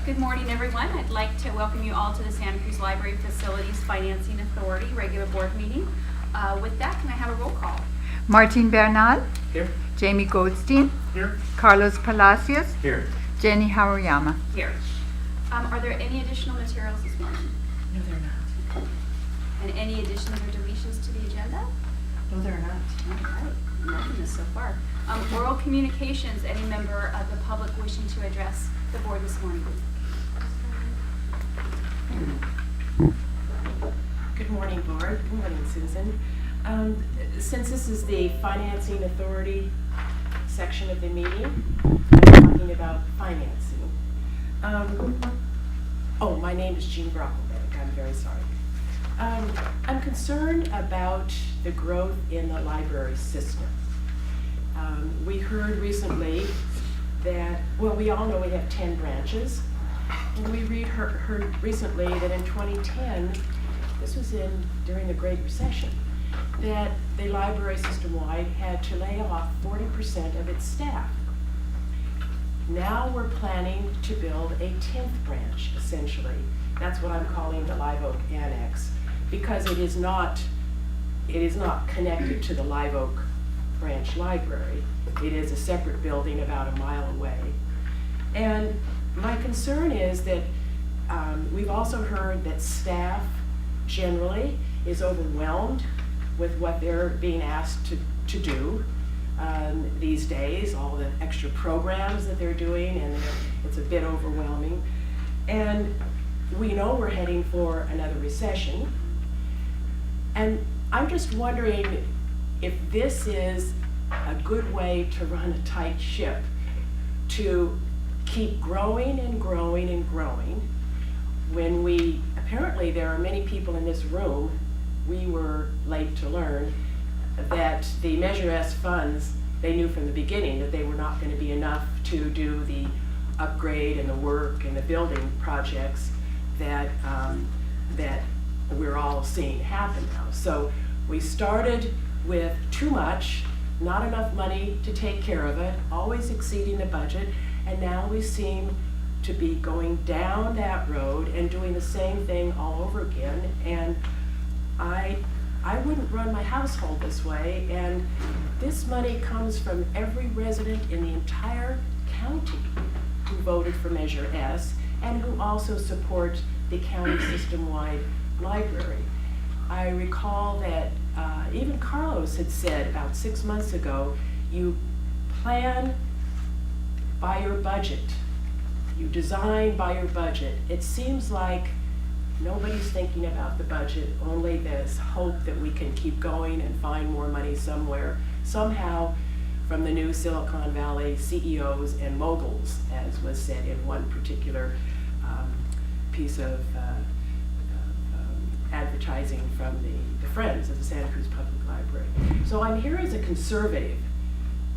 Good morning, everyone. I'd like to welcome you all to the Santa Cruz Library Facilities Financing Authority regular board meeting. With that, can I have a roll call? Martin Bernal, Here. Jamie Goldstein, Here. Carlos Palacios, Here. Jenny Haruyama. Here. Are there any additional materials this morning? No, they're not. And any additions or deletions to the agenda? No, they're not. All right, nothing this so far. Oral communications, any member of the public wishing to address the board this morning? Good morning, board. Good morning, Susan. Since this is the financing authority section of the meeting, I'm talking about financing. My name is Jean Brocklebank. I'm very sorry. I'm concerned about the growth in the library system. We heard recently that, well, we all know we have 10 branches, and we heard recently that in 2010, this was during the Great Recession, that the library system-wide had to lay off 40% of its staff. Now we're planning to build a 10th branch, essentially. That's what I'm calling the Live Oak Annex, because it is not connected to the Live Oak Branch Library. It is a separate building about a mile away. And my concern is that we've also heard that staff generally is overwhelmed with what they're being asked to do these days, all the extra programs that they're doing, and it's a bit overwhelming. And we know we're heading for another recession. And I'm just wondering if this is a good way to run a tight ship, to keep growing and growing and growing, when apparently there are many people in this room, we were late to learn that the Measure S funds, they knew from the beginning that they were not going to be enough to do the upgrade and the work and the building projects that we're all seeing happen now. So we started with too much, not enough money to take care of it, always exceeding the budget, and now we seem to be going down that road and doing the same thing all over again. And I wouldn't run my household this way, and this money comes from every resident in the entire county who voted for Measure S and who also support the county system-wide library. I recall that even Carlos had said about 6 months ago, you plan by your budget, you design by your budget. It seems like nobody's thinking about the budget, only this hope that we can keep going and find more money somewhere, somehow, from the new Silicon Valley CEOs and moguls, as was said in one particular piece of advertising from the Friends of the Santa Cruz Public Library. So I'm here as a conservative.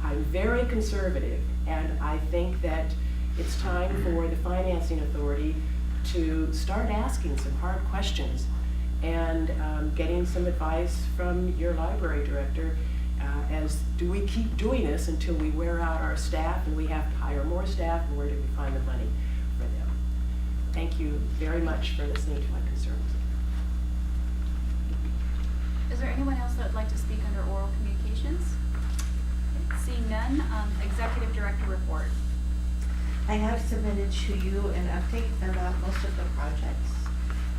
I'm very conservative, and I think that it's time for the Financing Authority to start asking some hard questions and getting some advice from your library director as do we keep doing this until we wear out our staff and we have to hire more staff, and where do we find the money for them? Thank you very much for listening to my concerns. Is there anyone else that would like to speak under oral communications? Seeing none, executive director report. I have submitted to you an update about most of the projects.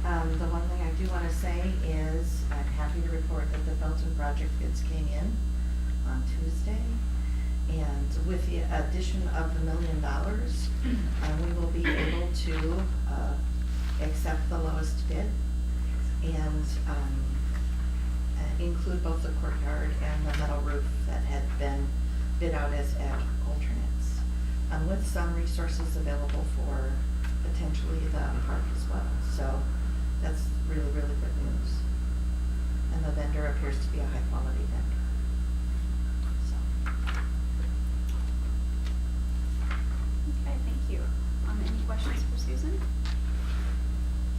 The one thing I do want to say is I'm happy to report that the Felton project bids came in on Tuesday. And with the addition of the $1 million, we will be able to accept the lowest bid and include both the courtyard and the metal roof that had been bid out as alternates, with some resources available for potentially the park as well. So that's really, really good news. And the vendor appears to be a high quality vendor. So. Okay, thank you. Any questions for Susan?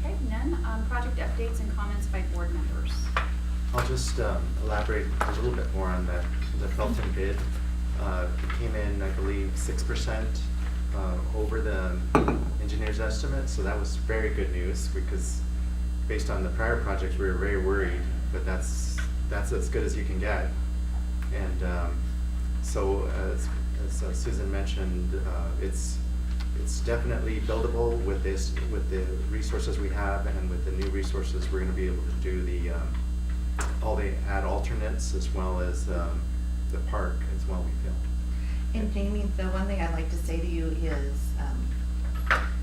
Okay, none. Project updates and comments by board members. I'll just elaborate a little bit more on the Felton bid. It came in, I believe, 6% over the engineer's estimate, so that was very good news, because based on the prior projects, we were very worried, but that's as good as you can get. And so as Susan mentioned, it's definitely buildable with the resources we have, and with the new resources, we're gonna be able to do all the add alternates, as well as the park as well, we feel. And Jamie, the one thing I'd like to say to you is,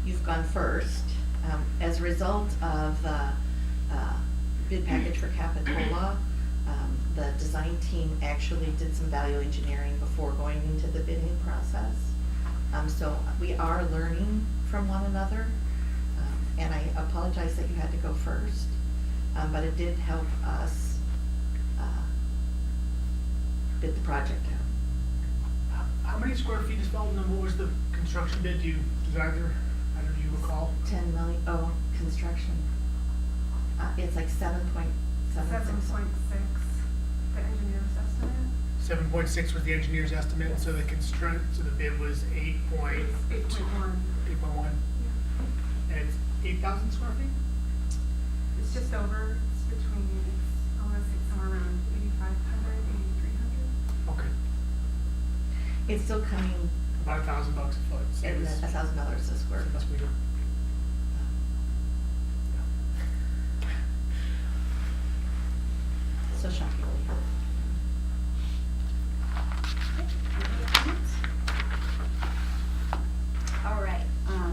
you've gone first. As a result of the bid package for Capitola, the design team actually did some value engineering before going into the bidding process. So we are learning from one another, and I apologize that you had to go first, but it did help us bid the project out. How many square feet is Felton, and what was the construction bid? Do you recall? 10 million, construction. It's like 7.76. 7.6, the engineer's estimate. 7.6 was the engineer's estimate, so the bid was 8.1. It's 8.1. 8.1, Yeah. and it's 8,000 square feet? It's just over, I want to say somewhere around 8,500, 8,300. Okay, It's still coming about $1,000 a foot. Same in as- $1,000 a square foot. That's what we do. So shockingly. All right,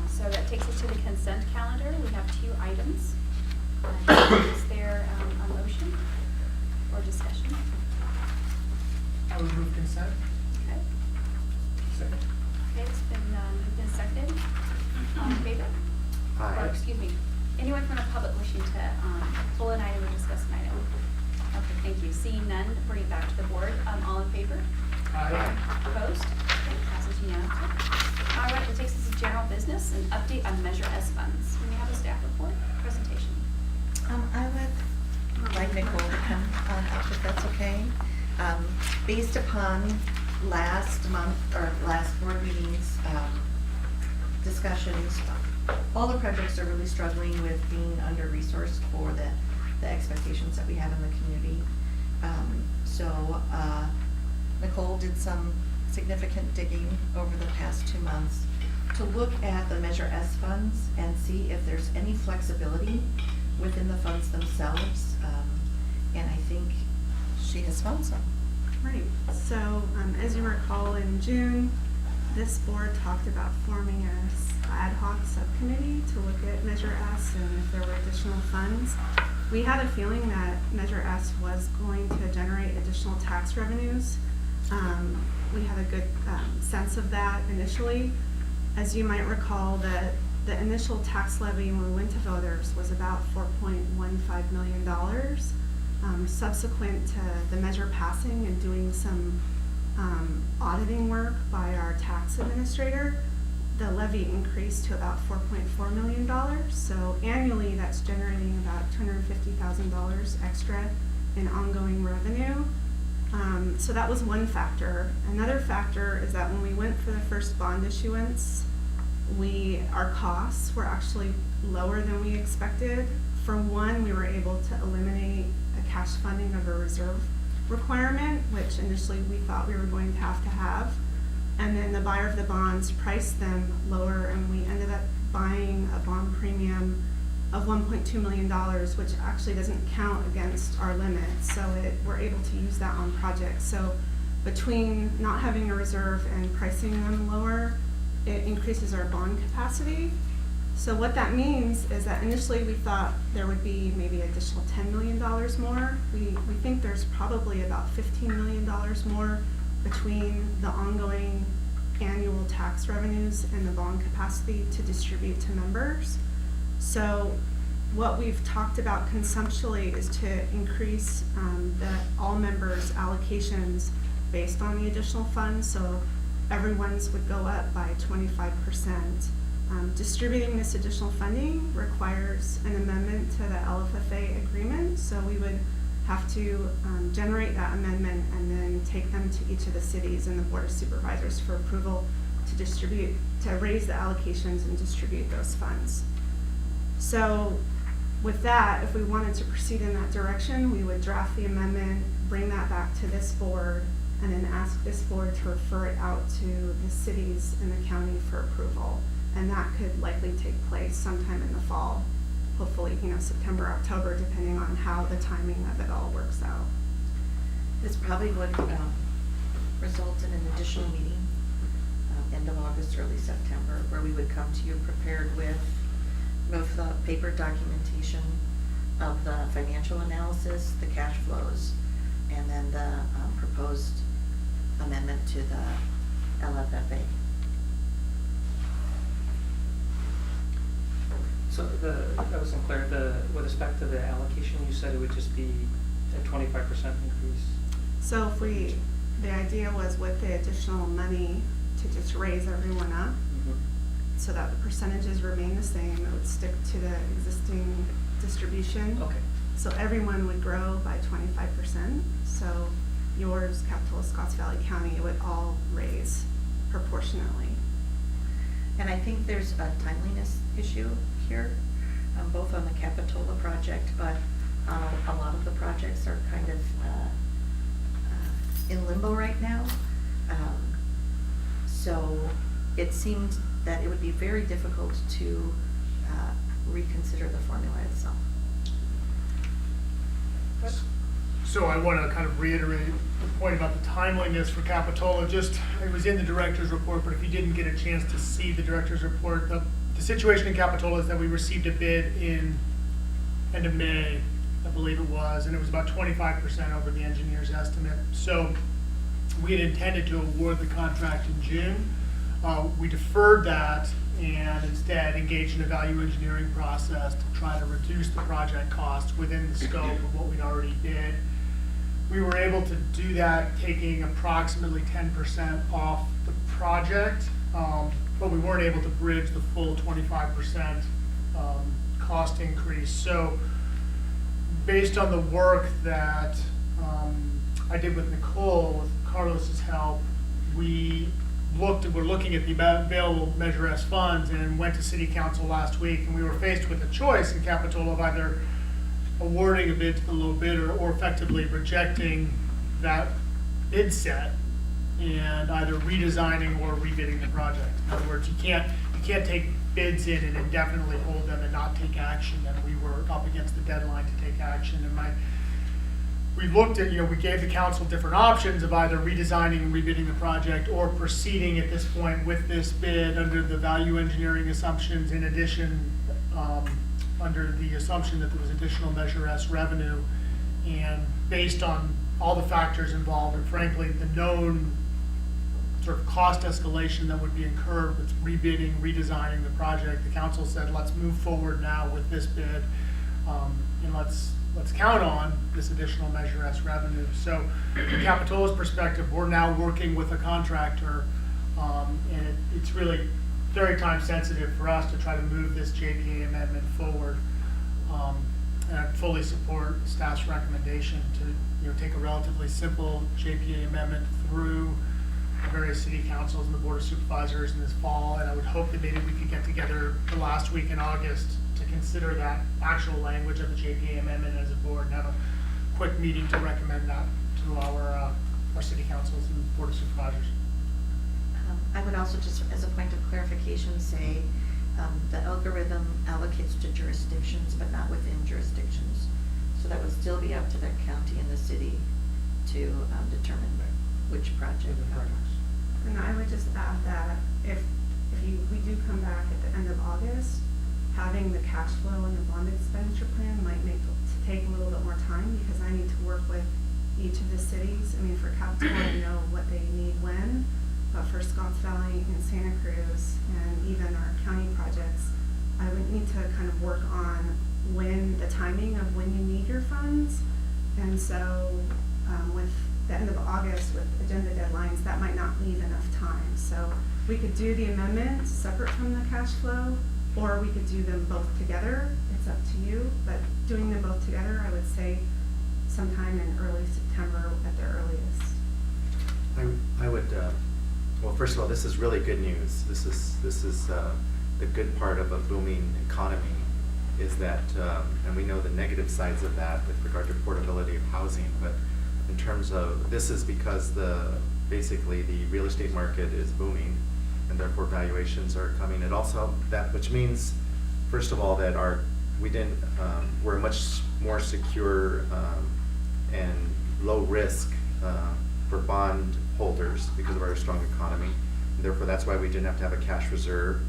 so that takes us to the consent calendar. We have 2 items. Is there a motion or discussion? I would move consent. Okay. Second. Okay, it's been moved and seconded. All in favor? Aye. Or, excuse me, anyone from the public wishing to pull an item or discuss an item? Okay, thank you. Seeing none, bring it back to the board. All in favor? Aye. Opposed? Okay, passes unanimously. All right, that takes us to general business, an update on Measure S funds. Can we have a staff report presentation? I would like Nicole to come on up if that's okay. Based upon last month, or last board meeting's discussions, all the projects are really struggling with being under-resourced for the expectations that we have in the community. So Nicole did some significant digging over the past 2 months to look at the Measure S funds and see if there's any flexibility within the funds themselves. And I think she has found some. Right, so as you recall, in June, this board talked about forming a ad hoc subcommittee to look at Measure S and if there were additional funds. We had a feeling that Measure S was going to generate additional tax revenues. We had a good sense of that initially. As you might recall, the initial tax levy when we went to voters was about $4.15 million. Subsequent to the measure passing and doing some auditing work by our tax administrator, the levy increased to about $4.4 million. So annually, that's generating about $250,000 extra in ongoing revenue. So that was one factor. Another factor is that when we went for the first bond issuance, our costs were actually lower than we expected. For one, we were able to eliminate a cash funding of a reserve requirement, which initially we thought we were going to have. And then the buyer of the bonds priced them lower, and we ended up buying a bond premium of $1.2 million, which actually doesn't count against our limit. So we're able to use that on projects. So between not having a reserve and pricing them lower, it increases our bond capacity. So what that means is that initially we thought there would be maybe additional $10 million more. We think there's probably about $15 million more between the ongoing annual tax revenues and the bond capacity to distribute to members. So what we've talked about conceptually is to increase the all members' allocations based on the additional funds. So everyone's would go up by 25%. Distributing this additional funding requires an amendment to the LFFA agreement, so we would have to generate that amendment and then take them to each of the cities and the Board of Supervisors for approval to raise the allocations and distribute those funds. So with that, if we wanted to proceed in that direction, we would draft the amendment, bring that back to this board, and then ask this board to refer it out to the cities and the county for approval. And that could likely take place sometime in the fall, hopefully, September, October, depending on how the timing of it all works out. This probably would result in an additional meeting, end of August, early September, where we would come to you prepared with both the paper documentation of the financial analysis, the cash flows, and then the proposed amendment to the LFFA. So that wasn't clear, with respect to the allocation, you said it would just be a 25% increase? So the idea was with the additional money to just raise everyone up, so that the percentages remain the same, it would stick to the existing distribution. Okay. So everyone would grow by 25%. So yours, Capitola, Scotts Valley County, it would all raise proportionately. And I think there's a timeliness issue here, both on the Capitola project, but a lot of the projects are kind of in limbo right now. So it seemed that it would be very difficult to reconsider the formula itself. So I want to kind of reiterate the point about the timeliness for Capitola. It was in the director's report, but if you didn't get a chance to see the director's report, the situation in Capitola is that we received a bid in end of May, I believe it was, and it was about 25% over the engineer's estimate. So we had intended to award the contract in June. We deferred that and instead engaged in a value engineering process to try to reduce the project cost within the scope of what we'd already bid. We were able to do that, taking approximately 10% off the project, but we weren't able to bridge the full 25% cost increase. So based on the work that I did with Nicole, with Carlos's help, we're looking at the available Measure S funds and went to City Council last week, and we were faced with a choice in Capitola of either awarding a bid to the low bidder or effectively rejecting that bid set and either redesigning or rebidding the project. In other words, you can't take bids in and indefinitely hold them and not take action, and we were up against the deadline to take action. And we looked at, we gave the council different options of either redesigning and rebidding the project or proceeding at this point with this bid under the value engineering assumptions, in addition, under the assumption that there was additional Measure S revenue. And based on all the factors involved, and frankly, the known sort of cost escalation that would be incurred with rebidding, redesigning the project, the council said, let's move forward now with this bid, and let's count on this additional Measure S revenue. So from Capitola's perspective, we're now working with a contractor, and it's really very time sensitive for us to try to move this JPA amendment forward. And I fully support staff's recommendation to take a relatively simple JPA amendment through the various city councils and the board of supervisors in this fall. And I would hope that maybe we could get together the last week in August to consider that actual language of the JPA amendment as a board and have a quick meeting to recommend that to our city councils and board of supervisors. I would also just, as a point of clarification, say the algorithm allocates to jurisdictions, but not within jurisdictions. So that would still be up to the county and the city to determine which project. And I would just add that if we do come back at the end of August, having the cash flow and the bond expenditure plan might take a little bit more time, because I need to work with each of the cities. I mean, for Capitola, I know what they need when, but for Scotts Valley and Santa Cruz and even our county projects, I would need to kind of work on the timing of when you need your funds. And so with the end of August, with agenda deadlines, that might not leave enough time. So we could do the amendment separate from the cash flow, or we could do them both together. It's up to you, but doing them both together, I would say sometime in early September at the earliest. I would, well, first of all, this is really good news. This is the good part of a booming economy, is that, and we know the negative sides of that with regard to affordability of housing, but in terms of, this is because basically the real estate market is booming, and therefore valuations are coming. It also, which means, first of all, that we're much more secure and low risk for bond holders because of our strong economy. And therefore, that's why we didn't have to have a cash reserve.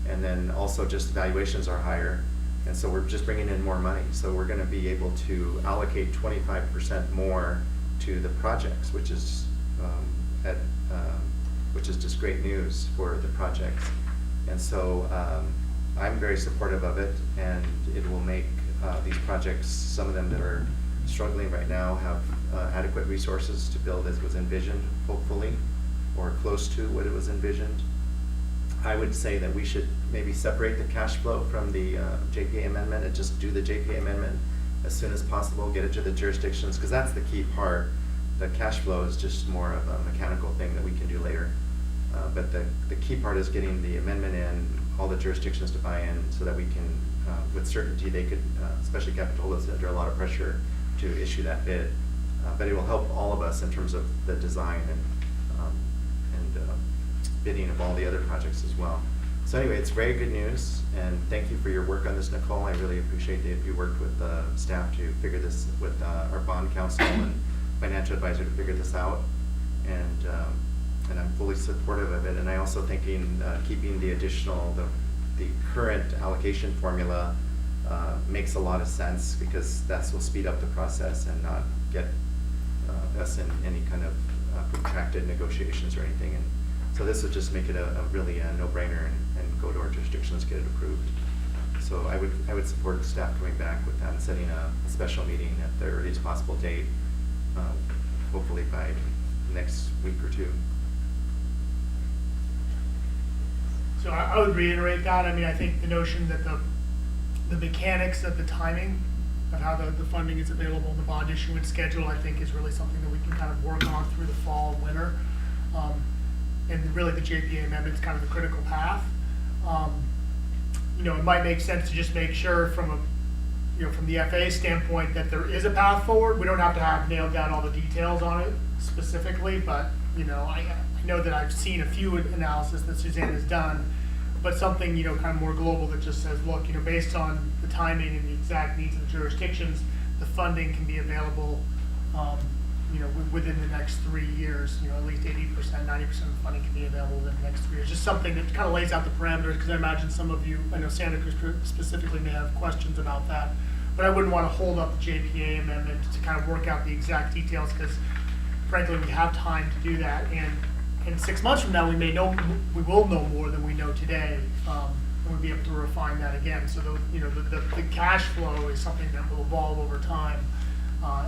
And then also just valuations are higher. And so we're just bringing in more money. So we're going to be able to allocate 25% more to the projects, which is just great news for the projects. And so I'm very supportive of it, and it will make these projects, some of them that are struggling right now, have adequate resources to build as was envisioned, hopefully, or close to what it was envisioned. I would say that we should maybe separate the cash flow from the JPA amendment and just do the JPA amendment as soon as possible, get it to the jurisdictions, because that's the key part. The cash flow is just more of a mechanical thing that we can do later. But the key part is getting the amendment in, all the jurisdictions to buy in, so that we can, with certainty, they could, especially Capitola's under a lot of pressure to issue that bid. But it will help all of us in terms of the design and bidding of all the other projects as well. So anyway, it's very good news, and thank you for your work on this, Nicole. I really appreciate that you worked with staff to figure this, with our bond counsel and financial advisor to figure this out. And I'm fully supportive of it. And I also thinking keeping the additional, the current allocation formula makes a lot of sense, because that will speed up the process and not get us in any kind of protracted negotiations or anything. And so this would just make it a really no-brainer and go to our jurisdictions, get it approved. So I would support staff coming back with that and setting a special meeting at the earliest possible date, hopefully by next week or two. So I would reiterate that. I mean, I think the notion that the mechanics of the timing of how the funding is available in the bond issuance schedule, I think, is really something that we can kind of work on through the fall, winter. And really the JPA amendment is kind of the critical path. It might make sense to just make sure from the FA standpoint that there is a path forward. We don't have to have nailed down all the details on it specifically, but I know that I've seen a few analysis that Suzanne has done, but something kind of more global that just says, look, based on the timing and the exact needs of the jurisdictions, the funding can be available within the next 3 years. At least 80%, 90% of the funding can be available within the next 3 years. Just something that kind of lays out the parameters, because I imagine some of you, I know Santa Cruz specifically, may have questions about that. But I wouldn't want to hold up the JPA amendment to kind of work out the exact details, because frankly, we have time to do that. And 6 months from now, we will know more than we know today, and we'll be able to refine that again. So the cash flow is something that will evolve over time.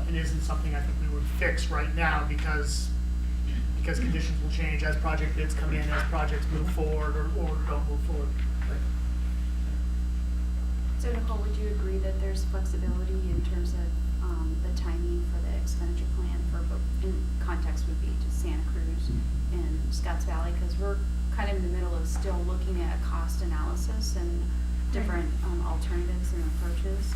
It isn't something I think we would fix right now, because conditions will change as project bids come in, as projects move forward or don't move forward. So Nicole, would you agree that there's flexibility in terms of the timing for the expenditure plan for both, in context would be to Santa Cruz and Scotts Valley, because we're kind of in the middle of still looking at cost analysis and different alternatives and approaches?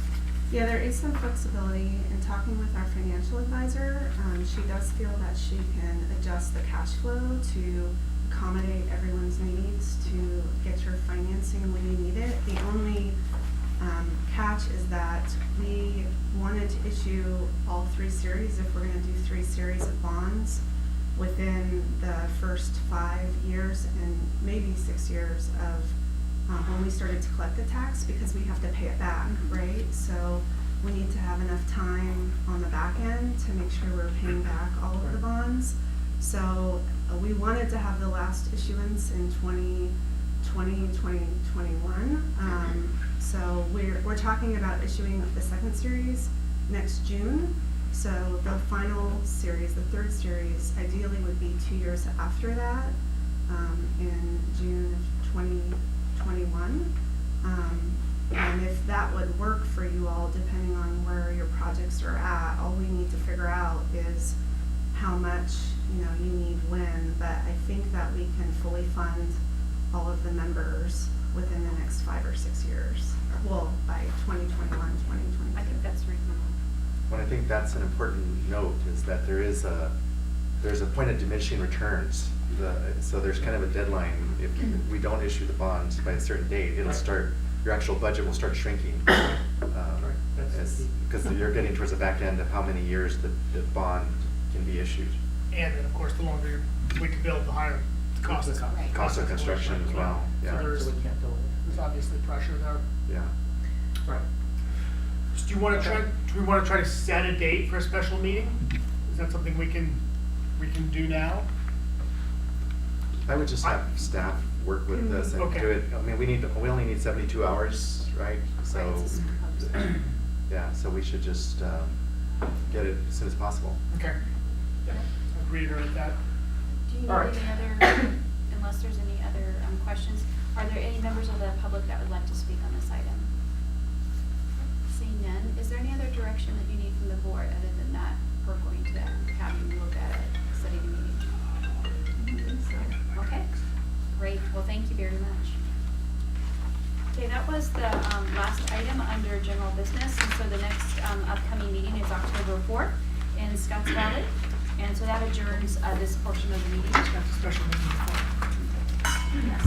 Yeah, there is some flexibility in talking with our financial advisor. She does feel that she can adjust the cash flow to accommodate everyone's needs, to get your financing when you need it. The only catch is that we wanted to issue all 3 series, if we're going to do 3 series of bonds within the first 5 years and maybe 6 years of when we started to collect the tax, because we have to pay it back, right? So we need to have enough time on the back end to make sure we're paying back all of the bonds. So we wanted to have the last issuance in 2020, 2021. So we're talking about issuing the 2nd series next June. So the final series, the 3rd series, ideally would be 2 years after that, in June of 2021. And if that would work for you all, depending on where your projects are at, all we need to figure out is how much, you need when, but I think that we can fully fund all of the members within the next 5 or 6 years. Well, by 2021, 2022. I think that's reasonable. Well, I think that's an important note, is that there's a point of diminishing returns. So there's kind of a deadline. If we don't issue the bonds by a certain date, it'll Right. start, your actual budget will start shrinking. That's the key. Because you're getting towards the back end of how many years the bond can be issued. And then, of course, the longer you wait to build, the higher the cost is. Right. Cost of construction as well, So yeah. there's, So we can't delay there's obviously pressure there. Yeah. it. Right. So do we want to try to set a date for a special meeting? Is that something we can do now? I would just have staff work with this and Okay. do it. I mean, we only need 72 hours, right? So, Right, it's just proposed. yeah, so we should just get it as soon as possible. Okay. Yeah, I'd reiterate that. Do you need All right. any other, unless there's any other questions, are there any members of the public that would like to speak on this item? Seeing none, is there any other direction that you need from the board other than that we're going to have you look at it, setting a meeting? Okay, great, well, thank you very much. Okay, that was the last item under general business, and so the next upcoming meeting is October 4th in Scotts Valley. And so that adjourns this portion of the meeting. Special meeting before. Yes.